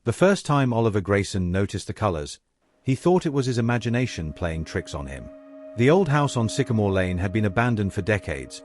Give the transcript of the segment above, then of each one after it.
The first time Oliver Grayson noticed the colors, he thought it was his imagination playing tricks on him. The old house on Sycamore Lane had been abandoned for decades,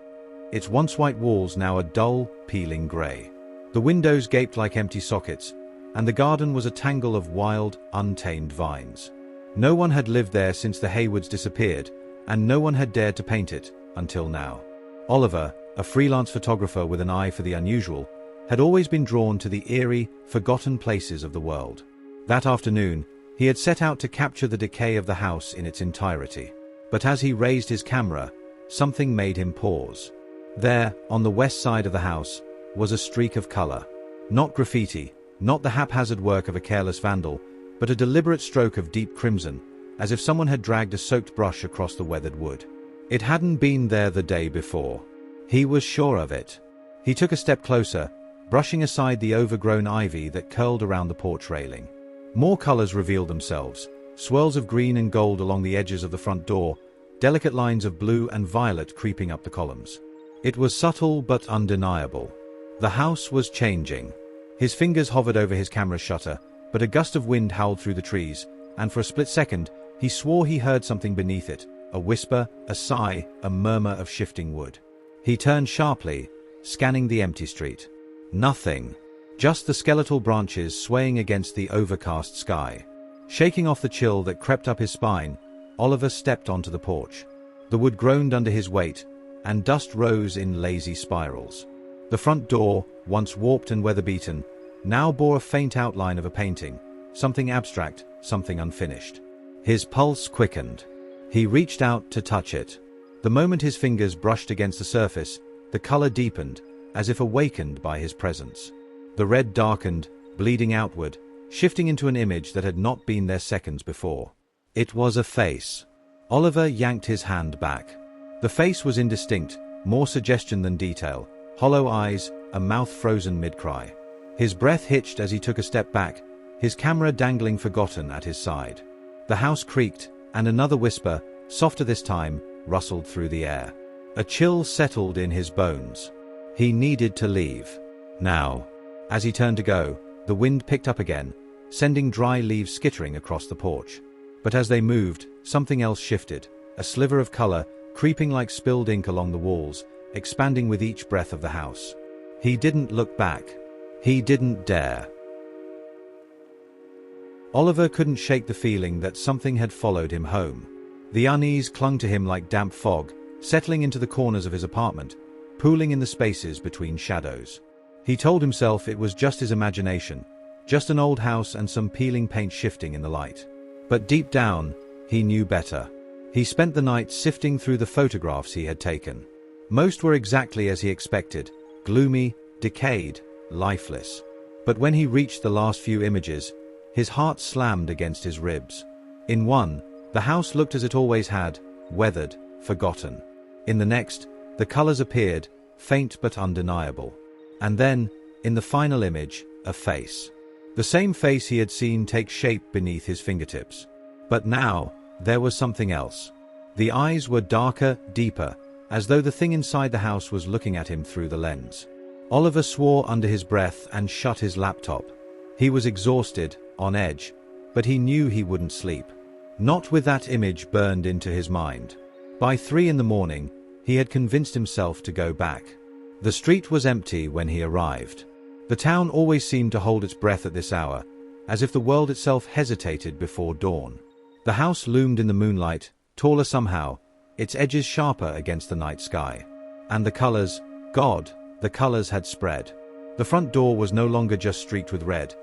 its once white walls now a dull, peeling gray. The windows gaped like empty sockets, and the garden was a tangle of wild, untamed vines. No one had lived there since the Haywoods disappeared, and no one had dared to paint it, until now. Oliver, a freelance photographer with an eye for the unusual, had always been drawn to the eerie, forgotten places of the world. That afternoon, he had set out to capture the decay of the house in its entirety. But as he raised his camera, something made him pause. There, on the west side of the house, was a streak of color. Not graffiti, not the haphazard work of a careless vandal, but a deliberate stroke of deep crimson, as if someone had dragged a soaked brush across the weathered wood. It hadn't been there the day before. He was sure of it. He took a step closer, brushing aside the overgrown ivy that curled around the porch railing. More colors revealed themselves, swirls of green and gold along the edges of the front door, delicate lines of blue and violet creeping up the columns. It was subtle but undeniable. The house was changing. His fingers hovered over his camera's shutter, but a gust of wind howled through the trees, and for a split second, he swore he heard something beneath it, a whisper, a sigh, a murmur of shifting wood. He turned sharply, scanning the empty street. Nothing. Just the skeletal branches swaying against the overcast sky. Shaking off the chill that crept up his spine, Oliver stepped onto the porch. The wood groaned under his weight, and dust rose in lazy spirals. The front door, once warped and weather-beaten, now bore a faint outline of a painting, something abstract, something unfinished. His pulse quickened. He reached out to touch it. The moment his fingers brushed against the surface, the color deepened, as if awakened by his presence. The red darkened, bleeding outward, shifting into an image that had not been there seconds before. It was a face. Oliver yanked his hand back. The face was indistinct, more suggestion than detail. Hollow eyes, a mouth frozen mid-cry. His breath hitched as he took a step back, his camera dangling forgotten at his side. The house creaked, and another whisper, softer this time, rustled through the air. A chill settled in his bones. He needed to leave. Now. As he turned to go, the wind picked up again, sending dry leaves skittering across the porch. But as they moved, something else shifted, a sliver of color, creeping like spilled ink along the walls, expanding with each breath of the house. He didn't look back. He didn't dare. Oliver couldn't shake the feeling that something had followed him home. The unease clung to him like damp fog, settling into the corners of his apartment, pooling in the spaces between shadows. He told himself it was just his imagination, just an old house and some peeling paint shifting in the light. But deep down, he knew better. He spent the night sifting through the photographs he had taken. Most were exactly as he expected, gloomy, decayed, lifeless. But when he reached the last few images, his heart slammed against his ribs. In one, the house looked as it always had, weathered, forgotten. In the next, the colors appeared, faint but undeniable. And then, in the final image, a face. The same face he had seen take shape beneath his fingertips. But now, there was something else. The eyes were darker, deeper, as though the thing inside the house was looking at him through the lens. Oliver swore under his breath and shut his laptop. He was exhausted, on edge, but he knew he wouldn't sleep. Not with that image burned into his mind. By 3 a.m, he had convinced himself to go back. The street was empty when he arrived. The town always seemed to hold its breath at this hour, as if the world itself hesitated before dawn. The house loomed in the moonlight, taller somehow, its edges sharper against the night sky. And the colors, God, the colors had spread. The front door was no longer just streaked with red.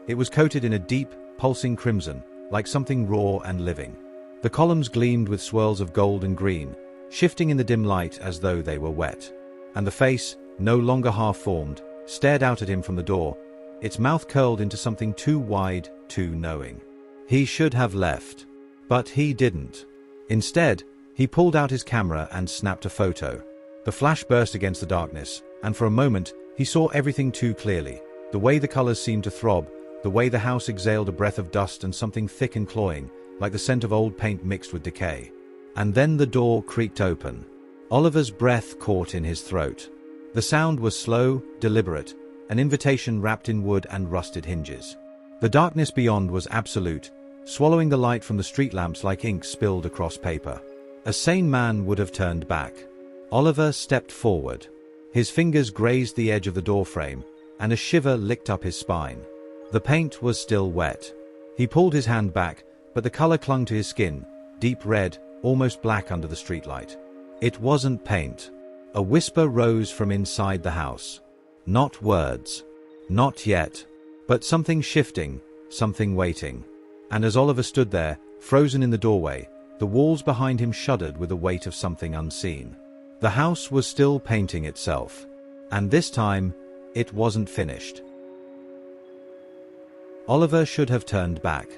It was coated in a deep, pulsing crimson, like something raw and living. The columns gleamed with swirls of gold and green, shifting in the dim light as though they were wet. And the face, no longer half-formed, stared out at him from the door, its mouth curled into something too wide, too knowing. He should have left. But he didn't. Instead, he pulled out his camera and snapped a photo. The flash burst against the darkness, and for a moment, he saw everything too clearly. The way the colors seemed to throb, the way the house exhaled a breath of dust and something thick and cloying, like the scent of old paint mixed with decay. And then the door creaked open. Oliver's breath caught in his throat. The sound was slow, deliberate, an invitation wrapped in wood and rusted hinges. The darkness beyond was absolute, swallowing the light from the street lamps like ink spilled across paper. A sane man would have turned back. Oliver stepped forward. His fingers grazed the edge of the doorframe, and a shiver licked up his spine. The paint was still wet. He pulled his hand back, but the color clung to his skin, deep red, almost black under the streetlight. It wasn't paint. A whisper rose from inside the house. Not words. Not yet. But something shifting, something waiting. And as Oliver stood there, frozen in the doorway, the walls behind him shuddered with the weight of something unseen. The house was still painting itself. And this time, it wasn't finished. Oliver should have turned back.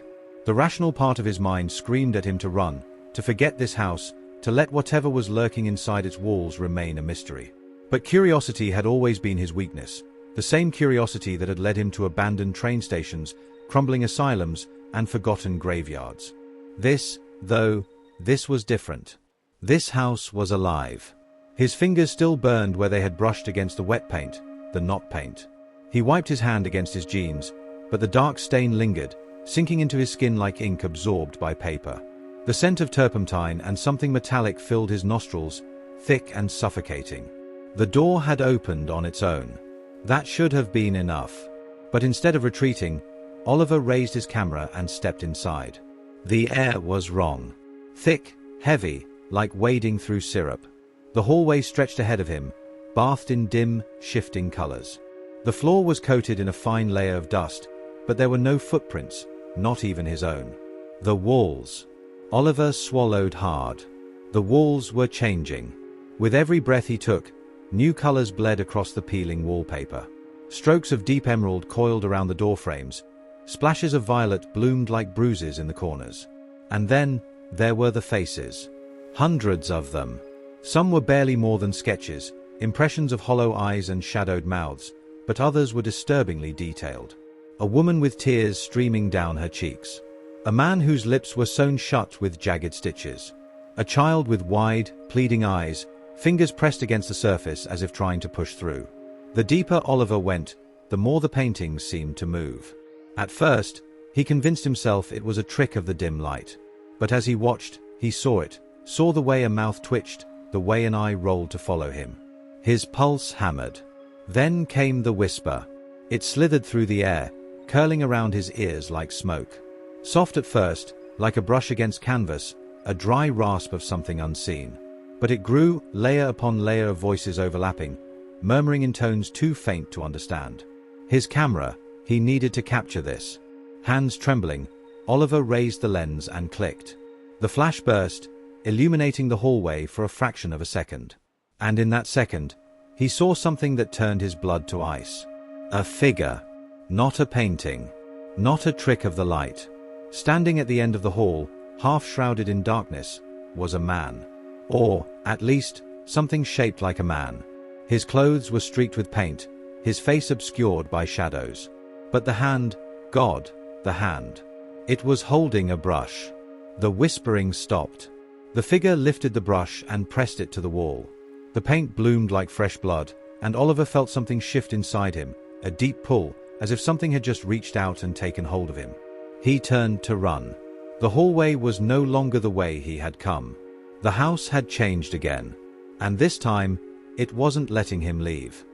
The rational part of his mind screamed at him to run, to forget this house, to let whatever was lurking inside its walls remain a mystery. But curiosity had always been his weakness, the same curiosity that had led him to abandoned train stations, crumbling asylums, and forgotten graveyards. This was different. This house was alive. His fingers still burned where they had brushed against the wet paint, the not paint. He wiped his hand against his jeans, but the dark stain lingered, sinking into his skin like ink absorbed by paper. The scent of turpentine and something metallic filled his nostrils, thick and suffocating. The door had opened on its own. That should have been enough. But instead of retreating, Oliver raised his camera and stepped inside. The air was wrong. Thick, heavy, like wading through syrup. The hallway stretched ahead of him, bathed in dim, shifting colors. The floor was coated in a fine layer of dust, but there were no footprints, not even his own. The walls. Oliver swallowed hard. The walls were changing. With every breath he took, new colors bled across the peeling wallpaper. Strokes of deep emerald coiled around the doorframes. Splashes of violet bloomed like bruises in the corners. And then, there were the faces. Hundreds of them. Some were barely more than sketches, impressions of hollow eyes and shadowed mouths, but others were disturbingly detailed. A woman with tears streaming down her cheeks. A man whose lips were sewn shut with jagged stitches. A child with wide, pleading eyes, fingers pressed against the surface as if trying to push through. The deeper Oliver went, the more the paintings seemed to move. At first, he convinced himself it was a trick of the dim light. But as he watched, he saw it, saw the way a mouth twitched, the way an eye rolled to follow him. His pulse hammered. Then came the whisper. It slithered through the air, curling around his ears like smoke. Soft at first, like a brush against canvas, a dry rasp of something unseen. But it grew, layer upon layer of voices overlapping, murmuring in tones too faint to understand. His camera, he needed to capture this. Hands trembling, Oliver raised the lens and clicked. The flash burst, illuminating the hallway for a fraction of a second. And in that second, he saw something that turned his blood to ice. A figure. Not a painting. Not a trick of the light. Standing at the end of the hall, half shrouded in darkness, was a man. Or, at least, something shaped like a man. His clothes were streaked with paint, his face obscured by shadows. But the hand, God, the hand. It was holding a brush. The whispering stopped. The figure lifted the brush and pressed it to the wall. The paint bloomed like fresh blood, and Oliver felt something shift inside him, a deep pull, as if something had just reached out and taken hold of him. He turned to run. The hallway was no longer the way he had come. The house had changed again. And this time, it wasn't letting him leave.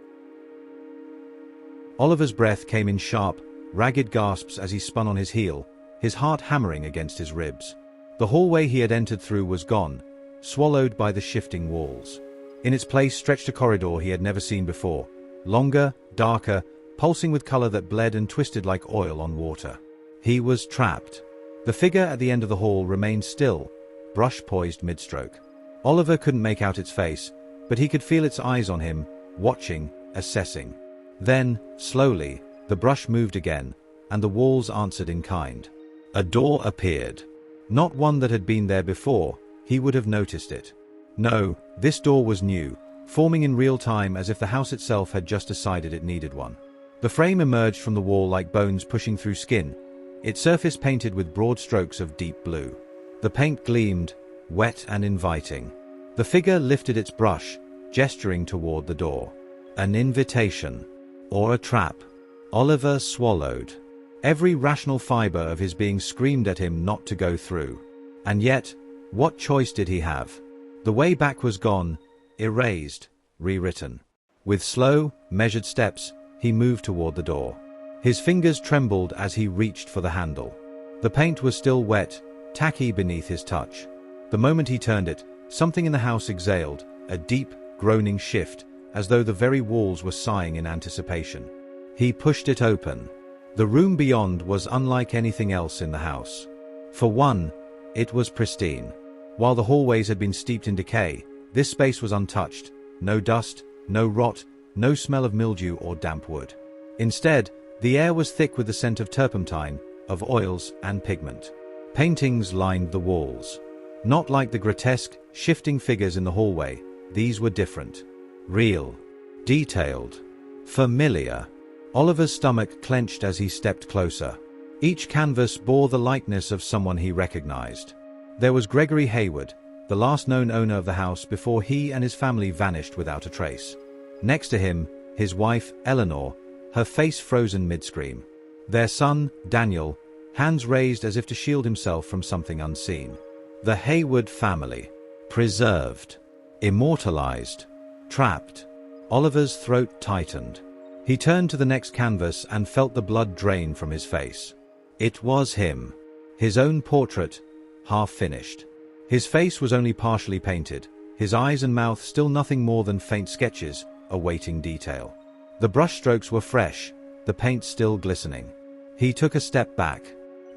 Oliver's breath came in sharp, ragged gasps as he spun on his heel, his heart hammering against his ribs. The hallway he had entered through was gone, swallowed by the shifting walls. In its place stretched a corridor he had never seen before, longer, darker, pulsing with color that bled and twisted like oil on water. He was trapped. The figure at the end of the hall remained still, brush poised mid-stroke. Oliver couldn't make out its face, but he could feel its eyes on him, watching, assessing. Then, slowly, the brush moved again, and the walls answered in kind. A door appeared. Not one that had been there before, he would have noticed it. No, this door was new, forming in real time as if the house itself had just decided it needed one. The frame emerged from the wall like bones pushing through skin, its surface painted with broad strokes of deep blue. The paint gleamed, wet and inviting. The figure lifted its brush, gesturing toward the door. An invitation. Or a trap. Oliver swallowed. Every rational fiber of his being screamed at him not to go through. And yet, what choice did he have? The way back was gone, erased, rewritten. With slow, measured steps, he moved toward the door. His fingers trembled as he reached for the handle. The paint was still wet, tacky beneath his touch. The moment he turned it, something in the house exhaled, a deep, groaning shift, as though the very walls were sighing in anticipation. He pushed it open. The room beyond was unlike anything else in the house. For one, it was pristine. While the hallways had been steeped in decay, this space was untouched. No dust, no rot, no smell of mildew or damp wood. Instead, the air was thick with the scent of turpentine, of oils and pigment. Paintings lined the walls. Not like the grotesque, shifting figures in the hallway, these were different. Real. Detailed. Familiar. Oliver's stomach clenched as he stepped closer. Each canvas bore the likeness of someone he recognized. There was Gregory Hayward, the last known owner of the house before he and his family vanished without a trace. Next to him, his wife, Eleanor, her face frozen mid-scream. Their son, Daniel, hands raised as if to shield himself from something unseen. The Hayward family. Preserved. Immortalized. Trapped. Oliver's throat tightened. He turned to the next canvas and felt the blood drain from his face. It was him. His own portrait, half finished. His face was only partially painted, his eyes and mouth still nothing more than faint sketches, awaiting detail. The brushstrokes were fresh, the paint still glistening. He took a step back.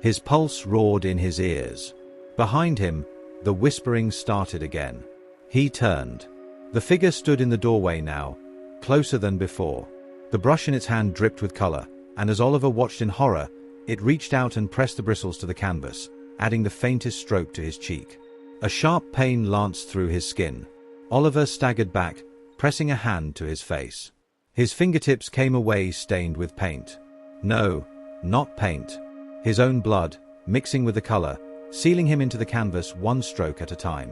His pulse roared in his ears. Behind him, the whispering started again. He turned. The figure stood in the doorway now, closer than before. The brush in its hand dripped with color, and as Oliver watched in horror, it reached out and pressed the bristles to the canvas, adding the faintest stroke to his cheek. A sharp pain lanced through his skin. Oliver staggered back, pressing a hand to his face. His fingertips came away stained with paint. No, not paint. His own blood, mixing with the color, sealing him into the canvas one stroke at a time.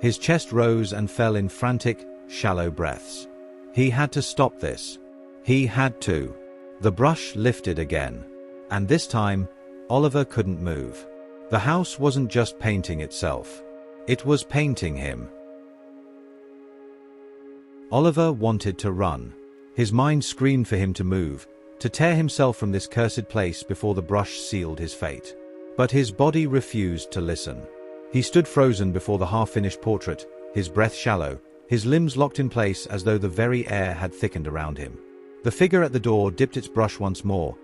His chest rose and fell in frantic, shallow breaths. He had to stop this. He had to. The brush lifted again. And this time, Oliver couldn't move. The house wasn't just painting itself. It was painting him. Oliver wanted to run. His mind screamed for him to move, to tear himself from this cursed place before the brush sealed his fate. But his body refused to listen. He stood frozen before the half-finished portrait, his breath shallow, his limbs locked in place as though the very air had thickened around him. The figure at the door dipped its brush once more,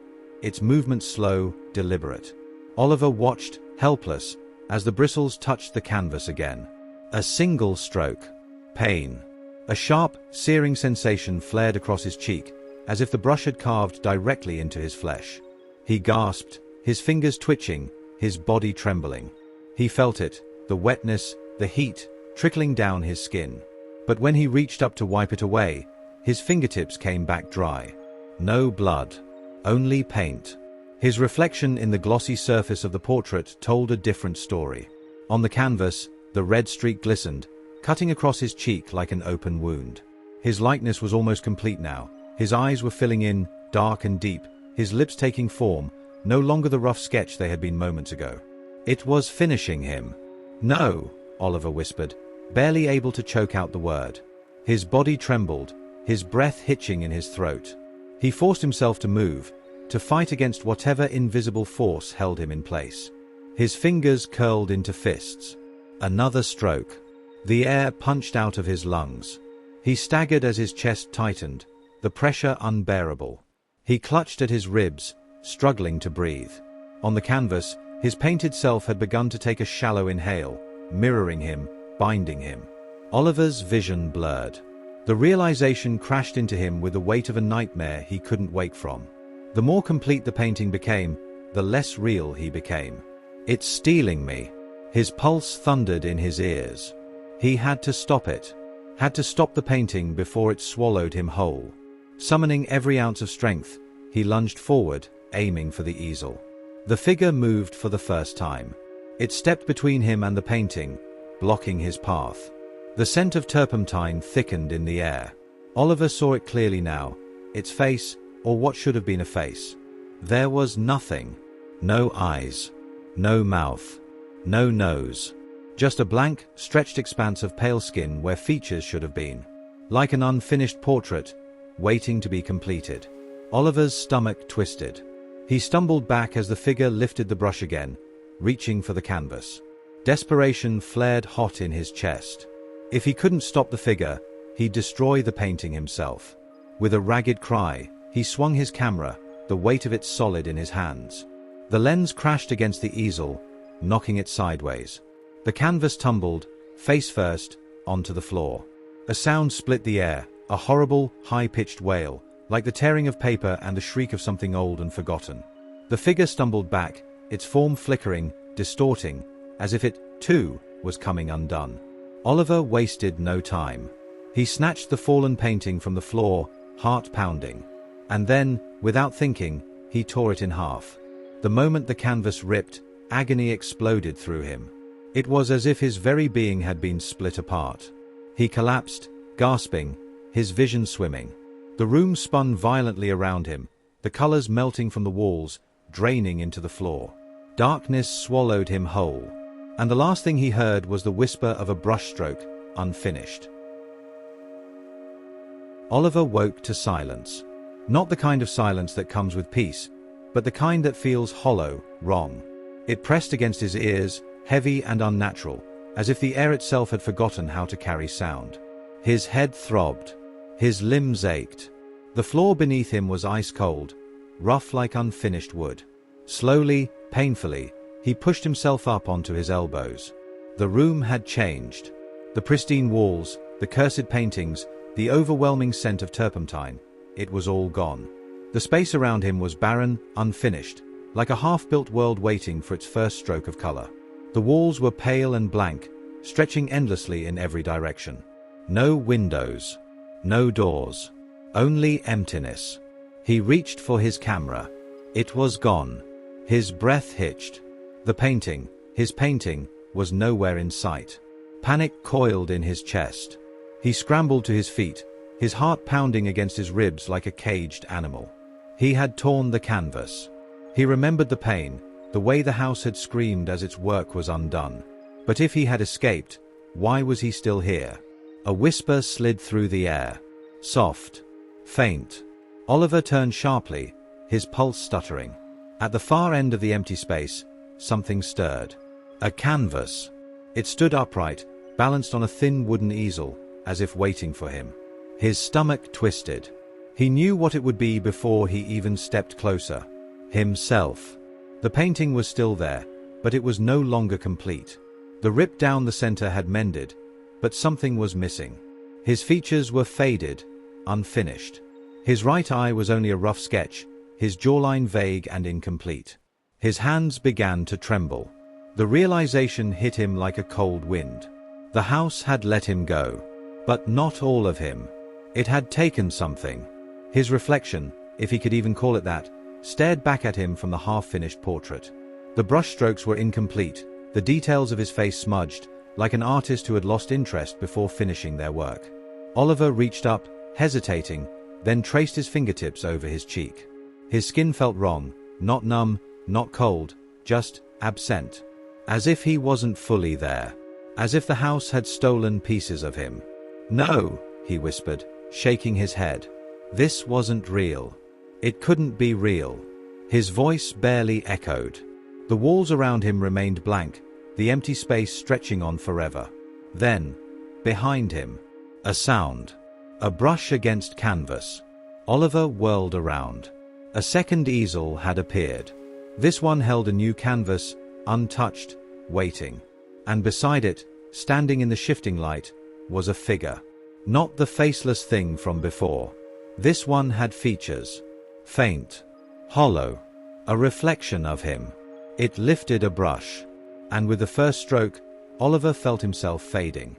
its movement slow, deliberate. Oliver watched, helpless, as the bristles touched the canvas again. A single stroke. Pain. A sharp, searing sensation flared across his cheek, as if the brush had carved directly into his flesh. He gasped, his fingers twitching, his body trembling. He felt it, the wetness, the heat, trickling down his skin. But when he reached up to wipe it away, his fingertips came back dry. No blood. Only paint. His reflection in the glossy surface of the portrait told a different story. On the canvas, the red streak glistened, cutting across his cheek like an open wound. His likeness was almost complete now. His eyes were filling in, dark and deep, his lips taking form, no longer the rough sketch they had been moments ago. It was finishing him. No, Oliver whispered, barely able to choke out the word. His body trembled, his breath hitching in his throat. He forced himself to move, to fight against whatever invisible force held him in place. His fingers curled into fists. Another stroke. The air punched out of his lungs. He staggered as his chest tightened, the pressure unbearable. He clutched at his ribs, struggling to breathe. On the canvas, his painted self had begun to take a shallow inhale, mirroring him, binding him. Oliver's vision blurred. The realization crashed into him with the weight of a nightmare he couldn't wake from. The more complete the painting became, the less real he became. It's stealing me. His pulse thundered in his ears. He had to stop it. Had to stop the painting before it swallowed him whole. Summoning every ounce of strength, he lunged forward, aiming for the easel. The figure moved for the first time. It stepped between him and the painting, blocking his path. The scent of turpentine thickened in the air. Oliver saw it clearly now, its face, or what should have been a face. There was nothing. No eyes. No mouth. No nose. Just a blank, stretched expanse of pale skin where features should have been. Like an unfinished portrait, waiting to be completed. Oliver's stomach twisted. He stumbled back as the figure lifted the brush again, reaching for the canvas. Desperation flared hot in his chest. If he couldn't stop the figure, he'd destroy the painting himself. With a ragged cry, he swung his camera, the weight of it solid in his hands. The lens crashed against the easel, knocking it sideways. The canvas tumbled, face first, onto the floor. A sound split the air, a horrible, high-pitched wail, like the tearing of paper and the shriek of something old and forgotten. The figure stumbled back, its form flickering, distorting, as if it, too, was coming undone. Oliver wasted no time. He snatched the fallen painting from the floor, heart pounding. And then, without thinking, he tore it in half. The moment the canvas ripped, agony exploded through him. It was as if his very being had been split apart. He collapsed, gasping, his vision swimming. The room spun violently around him, the colors melting from the walls, draining into the floor. Darkness swallowed him whole. And the last thing he heard was the whisper of a brushstroke, unfinished. Oliver woke to silence. Not the kind of silence that comes with peace, but the kind that feels hollow, wrong. It pressed against his ears, heavy and unnatural, as if the air itself had forgotten how to carry sound. His head throbbed. His limbs ached. The floor beneath him was ice cold, rough like unfinished wood. Slowly, painfully, he pushed himself up onto his elbows. The room had changed. The pristine walls, the cursed paintings, the overwhelming scent of turpentine, it was all gone. The space around him was barren, unfinished, like a half-built world waiting for its first stroke of color. The walls were pale and blank, stretching endlessly in every direction. No windows. No doors. Only emptiness. He reached for his camera. It was gone. His breath hitched. The painting, his painting, was nowhere in sight. Panic coiled in his chest. He scrambled to his feet, his heart pounding against his ribs like a caged animal. He had torn the canvas. He remembered the pain, the way the house had screamed as its work was undone. But if he had escaped, why was he still here? A whisper slid through the air. Soft. Faint. Oliver turned sharply, his pulse stuttering. At the far end of the empty space, something stirred. A canvas. It stood upright, balanced on a thin wooden easel, as if waiting for him. His stomach twisted. He knew what it would be before he even stepped closer. Himself. The painting was still there, but it was no longer complete. The rip down the center had mended, but something was missing. His features were faded, unfinished. His right eye was only a rough sketch, his jawline vague and incomplete. His hands began to tremble. The realization hit him like a cold wind. The house had let him go. But not all of him. It had taken something. His reflection, if he could even call it that, stared back at him from the half-finished portrait. The brushstrokes were incomplete, the details of his face smudged, like an artist who had lost interest before finishing their work. Oliver reached up, hesitating, then traced his fingertips over his cheek. His skin felt wrong, not numb, not cold, just absent. As if he wasn't fully there. As if the house had stolen pieces of him. "No," he whispered, shaking his head. This wasn't real. It couldn't be real. His voice barely echoed. The walls around him remained blank, the empty space stretching on forever. Then, behind him, a sound. A brush against canvas. Oliver whirled around. A second easel had appeared. This one held a new canvas, untouched, waiting. And beside it, standing in the shifting light, was a figure. Not the faceless thing from before. This one had features. Faint. Hollow. A reflection of him. It lifted a brush. And with the first stroke, Oliver felt himself fading.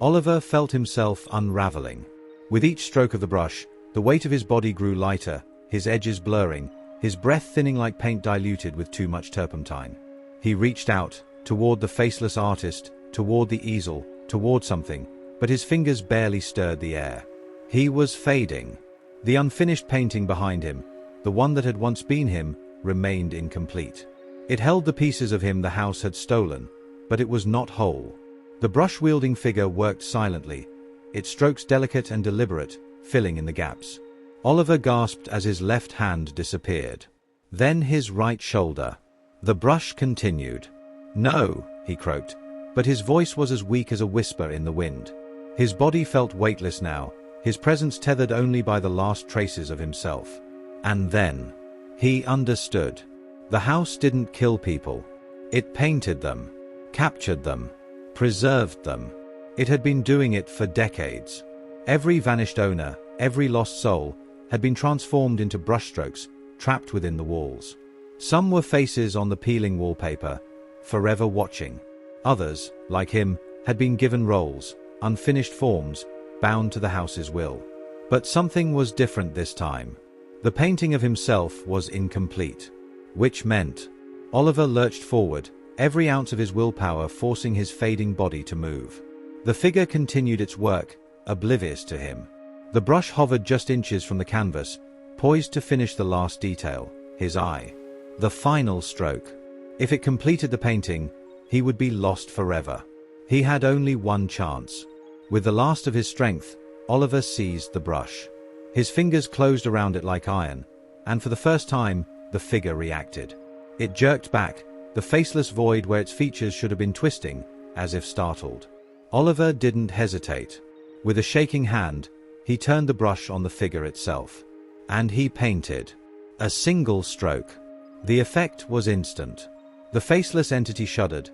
Oliver felt himself unraveling. With each stroke of the brush, the weight of his body grew lighter, his edges blurring, his breath thinning like paint diluted with too much turpentine. He reached out, toward the faceless artist, toward the easel, toward something, but his fingers barely stirred the air. He was fading. The unfinished painting behind him, the one that had once been him, remained incomplete. It held the pieces of him the house had stolen, but it was not whole. The brush-wielding figure worked silently, its strokes delicate and deliberate, filling in the gaps. Oliver gasped as his left hand disappeared. Then his right shoulder. The brush continued. "No," he croaked, but his voice was as weak as a whisper in the wind. His body felt weightless now, his presence tethered only by the last traces of himself. And then he understood. The house didn't kill people. It painted them, captured them, preserved them. It had been doing it for decades. Every vanished owner, every lost soul, had been transformed into brushstrokes, trapped within the walls. Some were faces on the peeling wallpaper, forever watching. Others, like him, had been given roles, unfinished forms, bound to the house's will. But something was different this time. The painting of himself was incomplete. Which meant Oliver lurched forward, every ounce of his willpower forcing his fading body to move. The figure continued its work, oblivious to him. The brush hovered just inches from the canvas, poised to finish the last detail, his eye. The final stroke. If it completed the painting, he would be lost forever. He had only one chance. With the last of his strength, Oliver seized the brush. His fingers closed around it like iron, and for the first time, the figure reacted. It jerked back, the faceless void where its features should have been twisting, as if startled. Oliver didn't hesitate. With a shaking hand, he turned the brush on the figure itself. And he painted. A single stroke. The effect was instant. The faceless entity shuddered,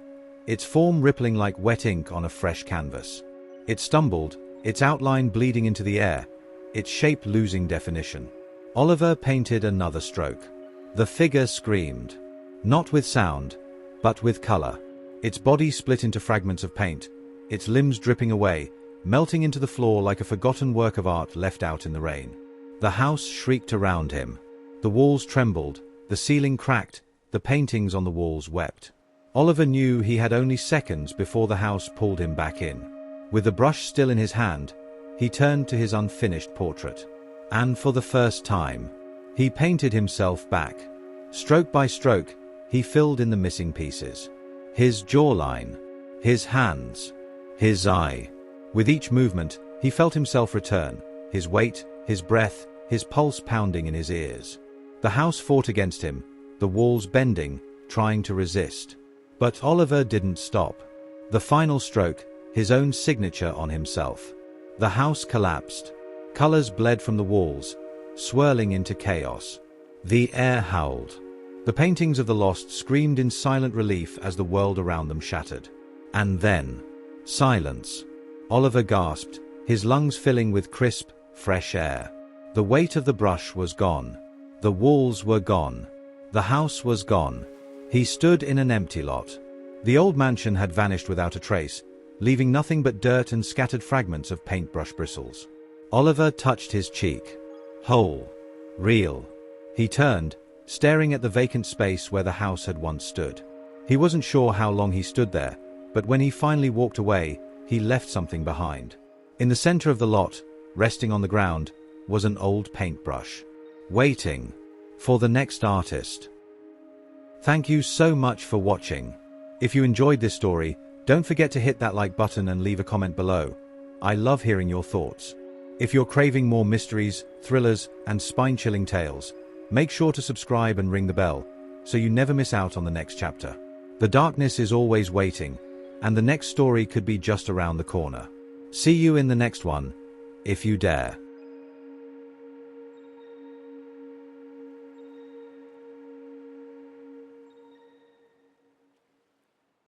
its form rippling like wet ink on a fresh canvas. It stumbled, its outline bleeding into the air, its shape losing definition. Oliver painted another stroke. The figure screamed. Not with sound, but with color. Its body split into fragments of paint, its limbs dripping away, melting into the floor like a forgotten work of art left out in the rain. The house shrieked around him. The walls trembled, the ceiling cracked, the paintings on the walls wept. Oliver knew he had only seconds before the house pulled him back in. With the brush still in his hand, he turned to his unfinished portrait. And for the first time, he painted himself back. Stroke by stroke, he filled in the missing pieces. His jawline, his hands, his eye. With each movement, he felt himself return, his weight, his breath, his pulse pounding in his ears. The house fought against him, the walls bending, trying to resist. But Oliver didn't stop. The final stroke, his own signature on himself. The house collapsed. Colors bled from the walls, swirling into chaos. The air howled. The paintings of the lost screamed in silent relief as the world around them shattered. And then, silence. Oliver gasped, his lungs filling with crisp, fresh air. The weight of the brush was gone. The walls were gone. The house was gone. He stood in an empty lot. The old mansion had vanished without a trace, leaving nothing but dirt and scattered fragments of paintbrush bristles. Oliver touched his cheek. Whole. Real. He turned, staring at the vacant space where the house had once stood. He wasn't sure how long he stood there, but when he finally walked away, he left something behind. In the center of the lot, resting on the ground, was an old paintbrush. Waiting for the next artist. Thank you so much for watching. If you enjoyed this story, don't forget to hit that like button and leave a comment below. I love hearing your thoughts. If you're craving more mysteries, thrillers, and spine-chilling tales, make sure to subscribe and ring the bell, so you never miss out on the next chapter. The darkness is always waiting, and the next story could be just around the corner. See you in the next one, if you dare.